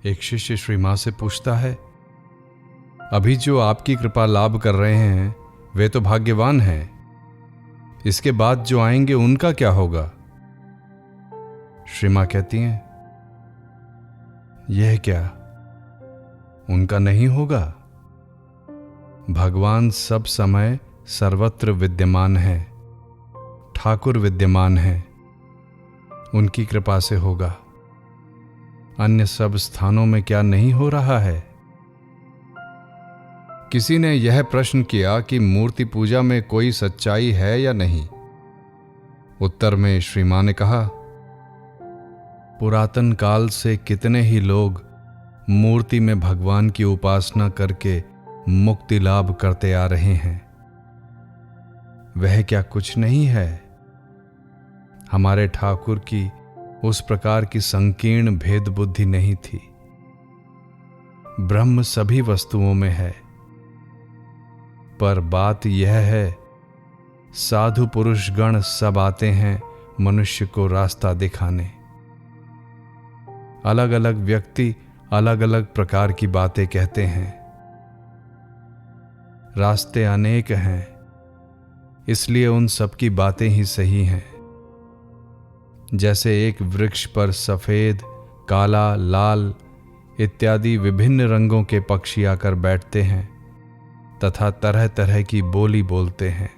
एक शिष्य श्री मां से पूछता है, अभी जो आपकी कृपा लाभ कर रहे हैं वे तो भाग्यवान हैं, इसके बाद जो आएंगे उनका क्या होगा? श्री मां कहती हैं, यह क्या, उनका नहीं होगा? भगवान सब समय सर्वत्र विद्यमान है, ठाकुर विद्यमान है, उनकी कृपा से होगा। अन्य सब स्थानों में क्या नहीं हो रहा है? किसी ने यह प्रश्न किया कि मूर्ति पूजा में कोई सच्चाई है या नहीं। उत्तर में श्री मां ने कहा, पुरातन काल से कितने ही लोग मूर्ति में भगवान की उपासना करके मुक्ति लाभ करते आ रहे हैं। वह क्या कुछ नहीं है? हमारे ठाकुर की उस प्रकार की संकीर्ण भेद बुद्धि नहीं थी। ब्रह्म सभी वस्तुओं में है, पर बात यह है, साधु पुरुष गण सब आते हैं मनुष्य को रास्ता दिखाने। अलग अलग व्यक्ति अलग अलग प्रकार की बातें कहते हैं। रास्ते अनेक हैं, इसलिए उन सब की बातें ही सही हैं। जैसे एक वृक्ष पर सफेद, काला, लाल इत्यादि विभिन्न रंगों के पक्षी आकर बैठते हैं तथा तरह तरह की बोली बोलते हैं।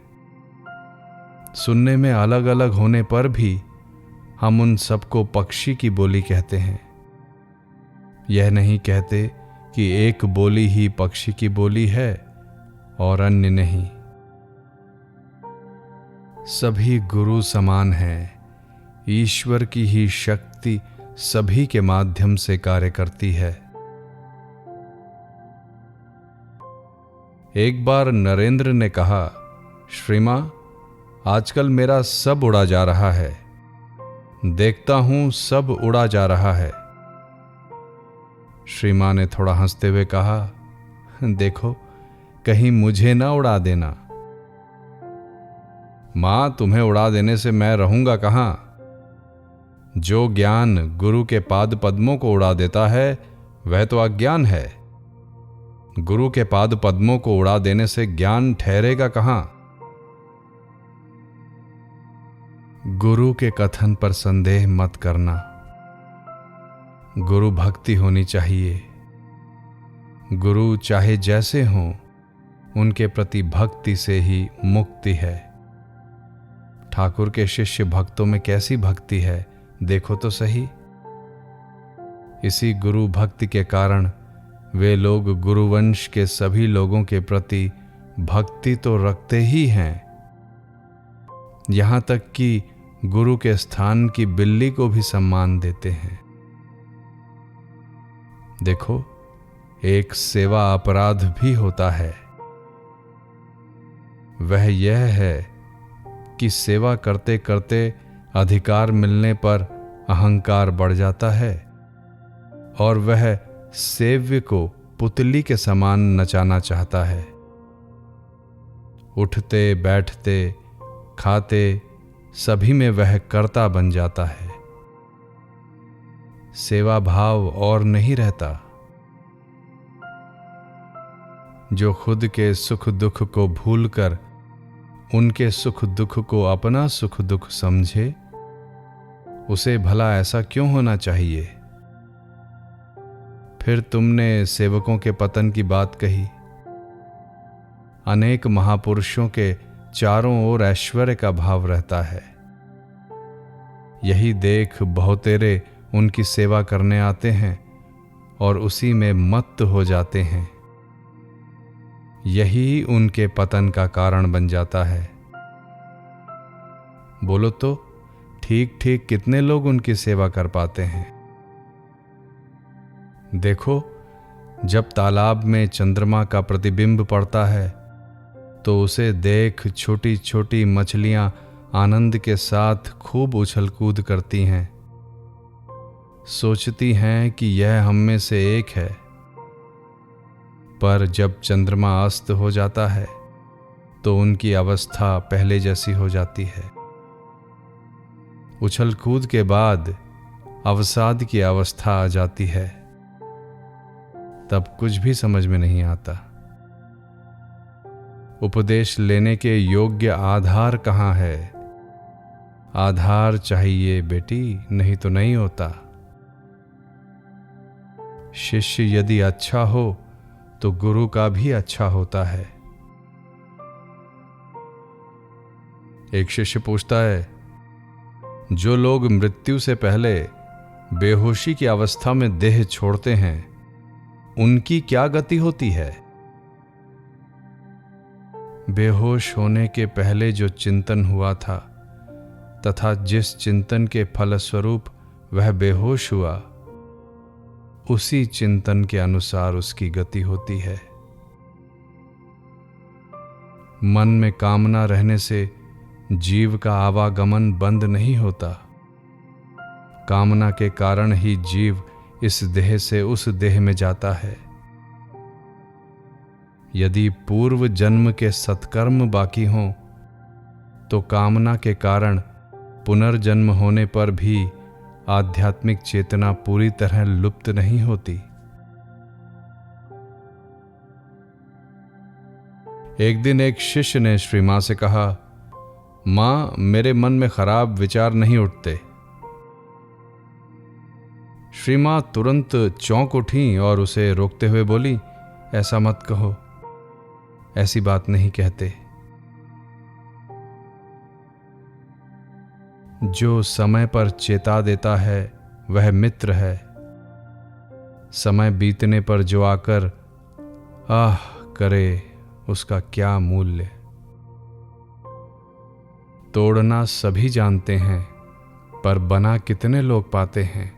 सुनने में अलग अलग होने पर भी हम उन सबको पक्षी की बोली कहते हैं। यह नहीं कहते कि एक बोली ही पक्षी की बोली है और अन्य नहीं। सभी गुरु समान हैं। ईश्वर की ही शक्ति सभी के माध्यम से कार्य करती है। एक बार नरेंद्र ने कहा, श्री मां, आजकल मेरा सब उड़ा जा रहा है। देखता हूं सब उड़ा जा रहा है। श्री मां ने थोड़ा हंसते हुए कहा, देखो कहीं मुझे ना उड़ा देना। मां, तुम्हें उड़ा देने से मैं रहूंगा कहां? जो ज्ञान गुरु के पाद पद्मों को उड़ा देता है वह तो अज्ञान है। गुरु के पाद पद्मों को उड़ा देने से ज्ञान ठहरेगा कहां? गुरु के कथन पर संदेह मत करना। गुरु भक्ति होनी चाहिए। गुरु चाहे जैसे हों, उनके प्रति भक्ति से ही मुक्ति है। ठाकुर के शिष्य भक्तों में कैसी भक्ति है, देखो तो सही। इसी गुरु भक्ति के कारण वे लोग गुरुवंश के सभी लोगों के प्रति भक्ति तो रखते ही हैं, यहां तक कि गुरु के स्थान की बिल्ली को भी सम्मान देते हैं। देखो, एक सेवा अपराध भी होता है। वह यह है कि सेवा करते करते अधिकार मिलने पर अहंकार बढ़ जाता है और वह सेव्य को पुतली के समान नचाना चाहता है। उठते बैठते खाते सभी में वह कर्ता बन जाता है। सेवा भाव और नहीं रहता। जो खुद के सुख दुख को भूलकर उनके सुख दुख को अपना सुख दुख समझे, उसे भला ऐसा क्यों होना चाहिए? फिर तुमने सेवकों के पतन की बात कही। अनेक महापुरुषों के चारों ओर ऐश्वर्य का भाव रहता है। यही देख बहुतेरे उनकी सेवा करने आते हैं और उसी में मत्त हो जाते हैं। यही उनके पतन का कारण बन जाता है। बोलो तो, ठीक ठीक कितने लोग उनकी सेवा कर पाते हैं? देखो, जब तालाब में चंद्रमा का प्रतिबिंब पड़ता है तो उसे देख छोटी छोटी मछलियां आनंद के साथ खूब उछल कूद करती हैं। सोचती हैं कि यह हम में से एक है। पर जब चंद्रमा अस्त हो जाता है तो उनकी अवस्था पहले जैसी हो जाती है। उछल कूद के बाद अवसाद की अवस्था आ जाती है। तब कुछ भी समझ में नहीं आता। उपदेश लेने के योग्य आधार कहाँ है? आधार चाहिए बेटी, नहीं तो नहीं होता। शिष्य यदि अच्छा हो तो गुरु का भी अच्छा होता है। एक शिष्य पूछता है, जो लोग मृत्यु से पहले बेहोशी की अवस्था में देह छोड़ते हैं, उनकी क्या गति होती है? बेहोश होने के पहले जो चिंतन हुआ था तथा जिस चिंतन के फलस्वरूप वह बेहोश हुआ, उसी चिंतन के अनुसार उसकी गति होती है। मन में कामना रहने से जीव का आवागमन बंद नहीं होता। कामना के कारण ही जीव इस देह से उस देह में जाता है। यदि पूर्व जन्म के सत्कर्म बाकी हों तो कामना के कारण पुनर्जन्म होने पर भी आध्यात्मिक चेतना पूरी तरह लुप्त नहीं होती। एक दिन एक शिष्य ने श्री मां से कहा, मां, मेरे मन में खराब विचार नहीं उठते। श्री मां तुरंत चौंक उठी और उसे रोकते हुए बोली, ऐसा मत कहो, ऐसी बात नहीं कहते। जो समय पर चेता देता है वह मित्र है। समय बीतने पर जो आकर आह करे, उसका क्या मूल्य। तोड़ना सभी जानते हैं, पर बना कितने लोग पाते हैं।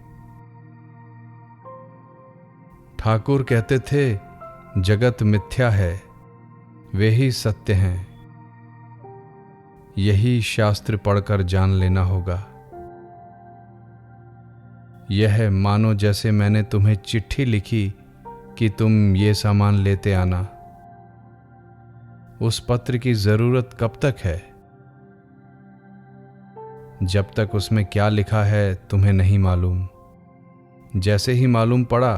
ठाकुर कहते थे, जगत मिथ्या है, वे ही सत्य हैं। यही शास्त्र पढ़कर जान लेना होगा। यह मानो जैसे मैंने तुम्हें चिट्ठी लिखी कि तुम ये सामान लेते आना। उस पत्र की जरूरत कब तक है? जब तक उसमें क्या लिखा है तुम्हें नहीं मालूम। जैसे ही मालूम पड़ा,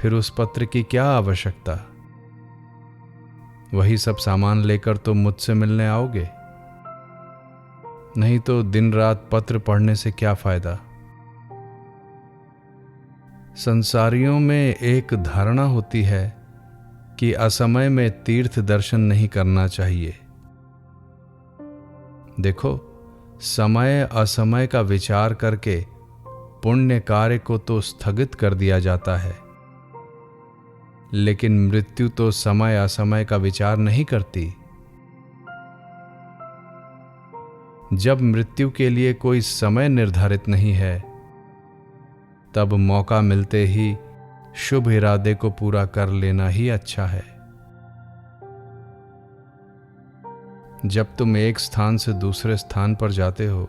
फिर उस पत्र की क्या आवश्यकता। वही सब सामान लेकर तुम मुझसे मिलने आओगे। नहीं तो दिन रात पत्र पढ़ने से क्या फायदा। संसारियों में एक धारणा होती है कि असमय में तीर्थ दर्शन नहीं करना चाहिए। देखो, समय असमय का विचार करके पुण्य कार्य को तो स्थगित कर दिया जाता है, लेकिन मृत्यु तो समय असमय का विचार नहीं करती। जब मृत्यु के लिए कोई समय निर्धारित नहीं है, तब मौका मिलते ही शुभ इरादे को पूरा कर लेना ही अच्छा है। जब तुम एक स्थान से दूसरे स्थान पर जाते हो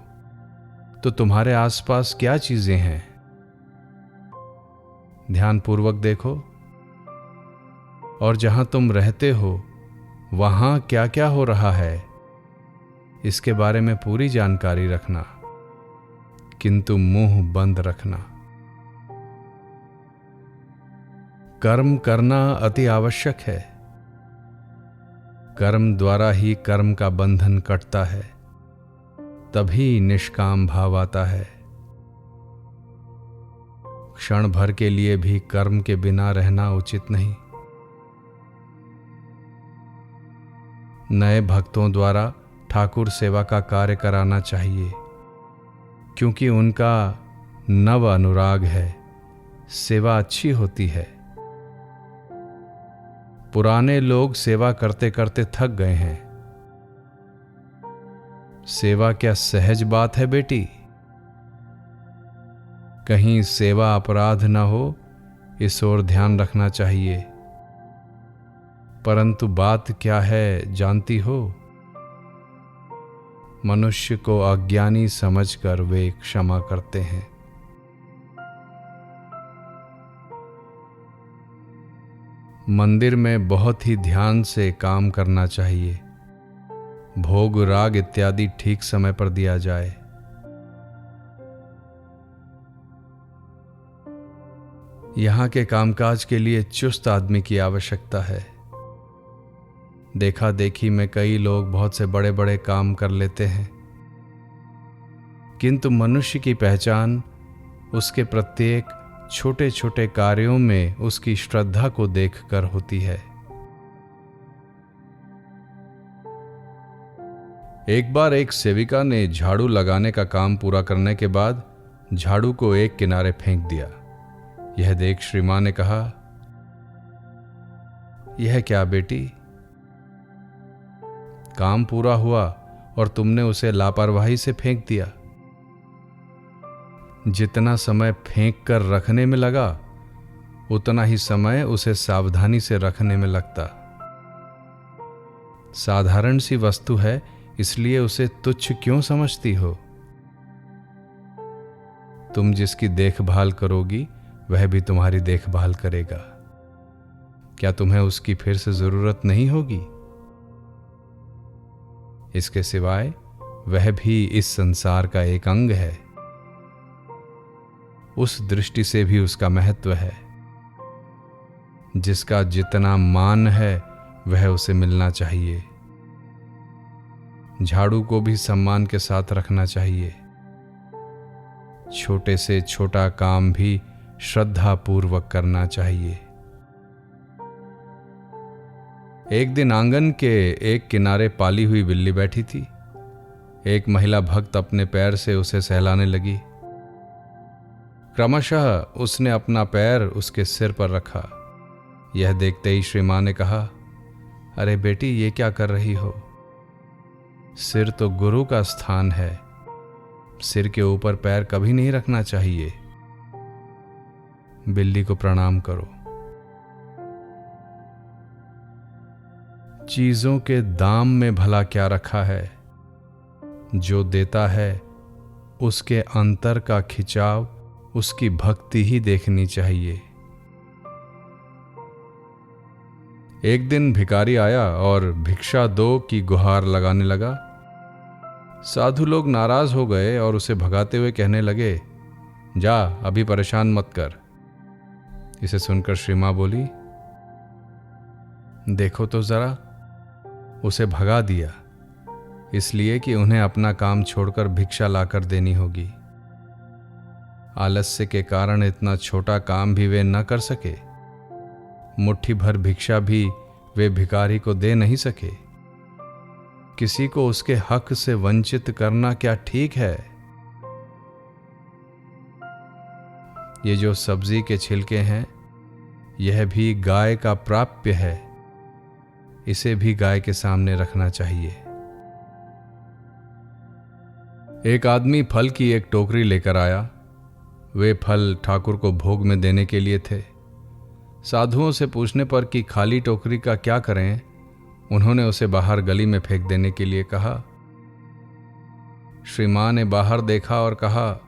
तो तुम्हारे आसपास क्या चीजें हैं? ध्यानपूर्वक देखो। और जहां तुम रहते हो वहां क्या क्या हो रहा है, इसके बारे में पूरी जानकारी रखना, किंतु मुंह बंद रखना। कर्म करना अति आवश्यक है। कर्म द्वारा ही कर्म का बंधन कटता है, तभी निष्काम भाव आता है। क्षण भर के लिए भी कर्म के बिना रहना उचित नहीं। नए भक्तों द्वारा ठाकुर सेवा का कार्य कराना चाहिए, क्योंकि उनका नव अनुराग है, सेवा अच्छी होती है। पुराने लोग सेवा करते करते थक गए हैं। सेवा क्या सहज बात है बेटी? कहीं सेवा अपराध न हो, इस ओर ध्यान रखना चाहिए। परंतु बात क्या है जानती हो? मनुष्य को अज्ञानी समझकर वे क्षमा करते हैं। मंदिर में बहुत ही ध्यान से काम करना चाहिए। भोग राग इत्यादि ठीक समय पर दिया जाए। यहाँ के कामकाज के लिए चुस्त आदमी की आवश्यकता है। देखा देखी में कई लोग बहुत से बड़े बड़े काम कर लेते हैं, किंतु मनुष्य की पहचान उसके प्रत्येक छोटे छोटे कार्यों में उसकी श्रद्धा को देखकर होती है। एक बार एक सेविका ने झाड़ू लगाने का काम पूरा करने के बाद झाड़ू को एक किनारे फेंक दिया। यह देख श्री मां ने कहा, यह क्या बेटी, काम पूरा हुआ और तुमने उसे लापरवाही से फेंक दिया। जितना समय फेंक कर रखने में लगा उतना ही समय उसे सावधानी से रखने में लगता। साधारण सी वस्तु है, इसलिए उसे तुच्छ क्यों समझती हो? तुम जिसकी देखभाल करोगी वह भी तुम्हारी देखभाल करेगा। क्या तुम्हें उसकी फिर से जरूरत नहीं होगी? इसके सिवाय वह भी इस संसार का एक अंग है। उस दृष्टि से भी उसका महत्व है। जिसका जितना मान है वह उसे मिलना चाहिए। झाड़ू को भी सम्मान के साथ रखना चाहिए। छोटे से छोटा काम भी श्रद्धा पूर्वक करना चाहिए। एक दिन आंगन के एक किनारे पाली हुई बिल्ली बैठी थी। एक महिला भक्त अपने पैर से उसे सहलाने लगी। क्रमशः उसने अपना पैर उसके सिर पर रखा। यह देखते ही श्री मां ने कहा, अरे बेटी, ये क्या कर रही हो? सिर तो गुरु का स्थान है। सिर के ऊपर पैर कभी नहीं रखना चाहिए। बिल्ली को प्रणाम करो। चीजों के दाम में भला क्या रखा है? जो देता है उसके अंतर का खिंचाव उसकी भक्ति ही देखनी चाहिए। एक दिन भिखारी आया और भिक्षा दो की गुहार लगाने लगा। साधु लोग नाराज हो गए और उसे भगाते हुए कहने लगे, जा, अभी परेशान मत कर। इसे सुनकर श्री मां बोली, देखो तो जरा, उसे भगा दिया इसलिए कि उन्हें अपना काम छोड़कर भिक्षा लाकर देनी होगी। आलस्य के कारण इतना छोटा काम भी वे न कर सके। मुट्ठी भर भिक्षा भी वे भिखारी को दे नहीं सके। किसी को उसके हक से वंचित करना क्या ठीक है? ये जो सब्जी के छिलके हैं, यह भी गाय का प्राप्य है। इसे भी गाय के सामने रखना चाहिए। एक आदमी फल की एक टोकरी लेकर आया। वे फल ठाकुर को भोग में देने के लिए थे। साधुओं से पूछने पर कि खाली टोकरी का क्या करें, उन्होंने उसे बाहर गली में फेंक देने के लिए कहा। श्री मां ने बाहर देखा और कहा,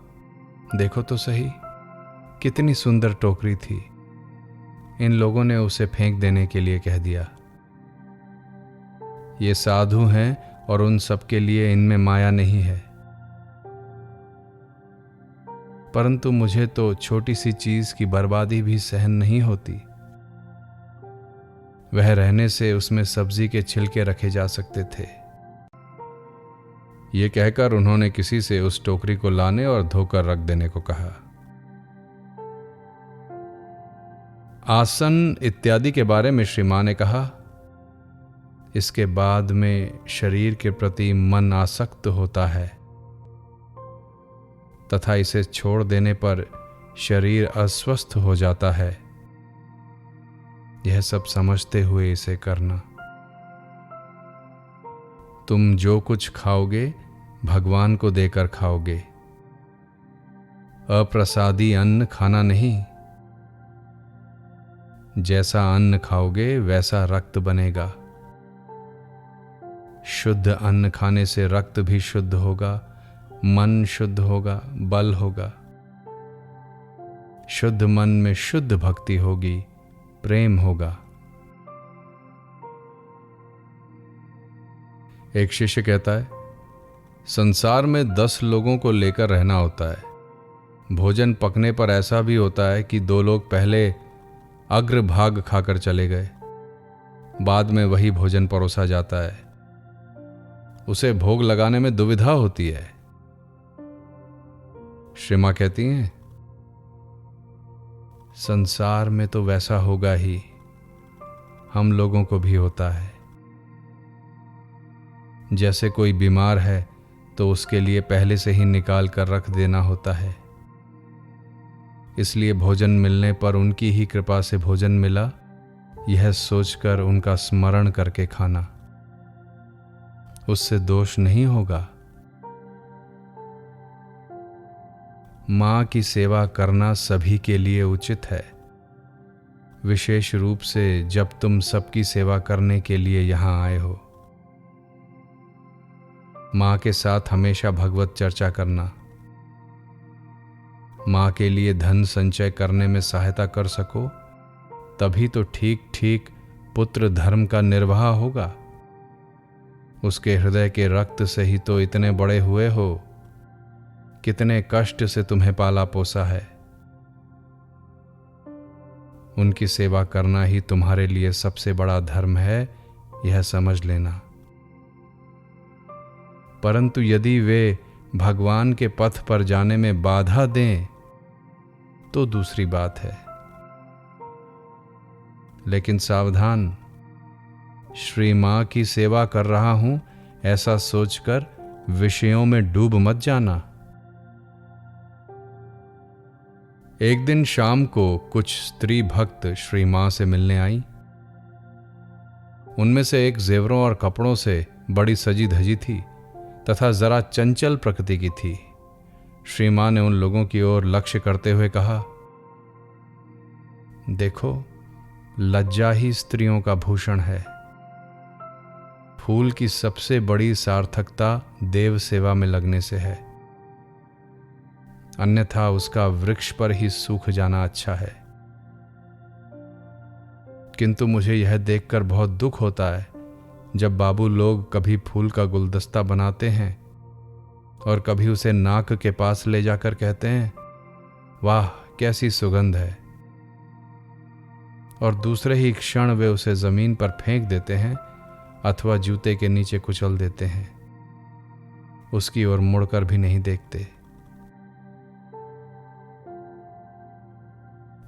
देखो तो सही, कितनी सुंदर टोकरी थी। इन लोगों ने उसे फेंक देने के लिए कह दिया। ये साधु हैं और उन सबके लिए इनमें माया नहीं है। परंतु मुझे तो छोटी सी चीज की बर्बादी भी सहन नहीं होती। वह रहने से उसमें सब्जी के छिलके रखे जा सकते थे। यह कहकर उन्होंने किसी से उस टोकरी को लाने और धोकर रख देने को कहा। आसन इत्यादि के बारे में श्री मां ने कहा, इसके बाद में शरीर के प्रति मन आसक्त होता है तथा इसे छोड़ देने पर शरीर अस्वस्थ हो जाता है। यह सब समझते हुए इसे करना। तुम जो कुछ खाओगे भगवान को देकर खाओगे। अप्रसादी अन्न खाना नहीं। जैसा अन्न खाओगे वैसा रक्त बनेगा। शुद्ध अन्न खाने से रक्त भी शुद्ध होगा, मन शुद्ध होगा, बल होगा। शुद्ध मन में शुद्ध भक्ति होगी, प्रेम होगा। एक शिष्य कहता है, संसार में 10 लोगों को लेकर रहना होता है। भोजन पकने पर ऐसा भी होता है कि दो लोग पहले अग्रभाग खाकर चले गए, बाद में वही भोजन परोसा जाता है। उसे भोग लगाने में दुविधा होती है। श्री मां कहती हैं, संसार में तो वैसा होगा ही, हम लोगों को भी होता है। जैसे कोई बीमार है तो उसके लिए पहले से ही निकाल कर रख देना होता है। इसलिए भोजन मिलने पर उनकी ही कृपा से भोजन मिला, यह सोचकर उनका स्मरण करके खाना, उससे दोष नहीं होगा। मां की सेवा करना सभी के लिए उचित है, विशेष रूप से जब तुम सबकी सेवा करने के लिए यहां आए हो। मां के साथ हमेशा भगवत चर्चा करना, मां के लिए धन संचय करने में सहायता कर सको, तभी तो ठीक ठीक पुत्र धर्म का निर्वाह होगा। उसके हृदय के रक्त से ही तो इतने बड़े हुए हो, कितने कष्ट से तुम्हें पाला पोसा है। उनकी सेवा करना ही तुम्हारे लिए सबसे बड़ा धर्म है, यह समझ लेना। परंतु यदि वे भगवान के पथ पर जाने में बाधा दें तो दूसरी बात है। लेकिन सावधान, श्री मां की सेवा कर रहा हूं ऐसा सोचकर विषयों में डूब मत जाना। एक दिन शाम को कुछ स्त्री भक्त श्री मां से मिलने आई। उनमें से एक जेवरों और कपड़ों से बड़ी सजी धजी थी तथा जरा चंचल प्रकृति की थी। श्री मां ने उन लोगों की ओर लक्ष्य करते हुए कहा, देखो, लज्जा ही स्त्रियों का भूषण है। फूल की सबसे बड़ी सार्थकता देव सेवा में लगने से है, अन्यथा उसका वृक्ष पर ही सूख जाना अच्छा है। किंतु मुझे यह देखकर बहुत दुख होता है जब बाबू लोग कभी फूल का गुलदस्ता बनाते हैं और कभी उसे नाक के पास ले जाकर कहते हैं, वाह कैसी सुगंध है, और दूसरे ही क्षण वे उसे जमीन पर फेंक देते हैं अथवा जूते के नीचे कुचल देते हैं, उसकी ओर मुड़कर भी नहीं देखते।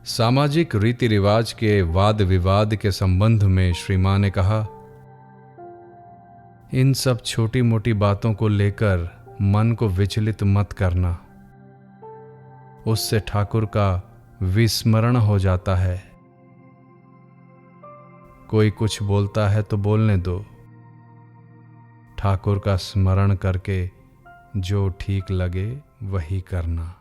सामाजिक रीति रिवाज के वाद विवाद के संबंध में श्री मां ने कहा, इन सब छोटी मोटी बातों को लेकर मन को विचलित मत करना, उससे ठाकुर का विस्मरण हो जाता है। कोई कुछ बोलता है तो बोलने दो, ठाकुर का स्मरण करके जो ठीक लगे वही करना।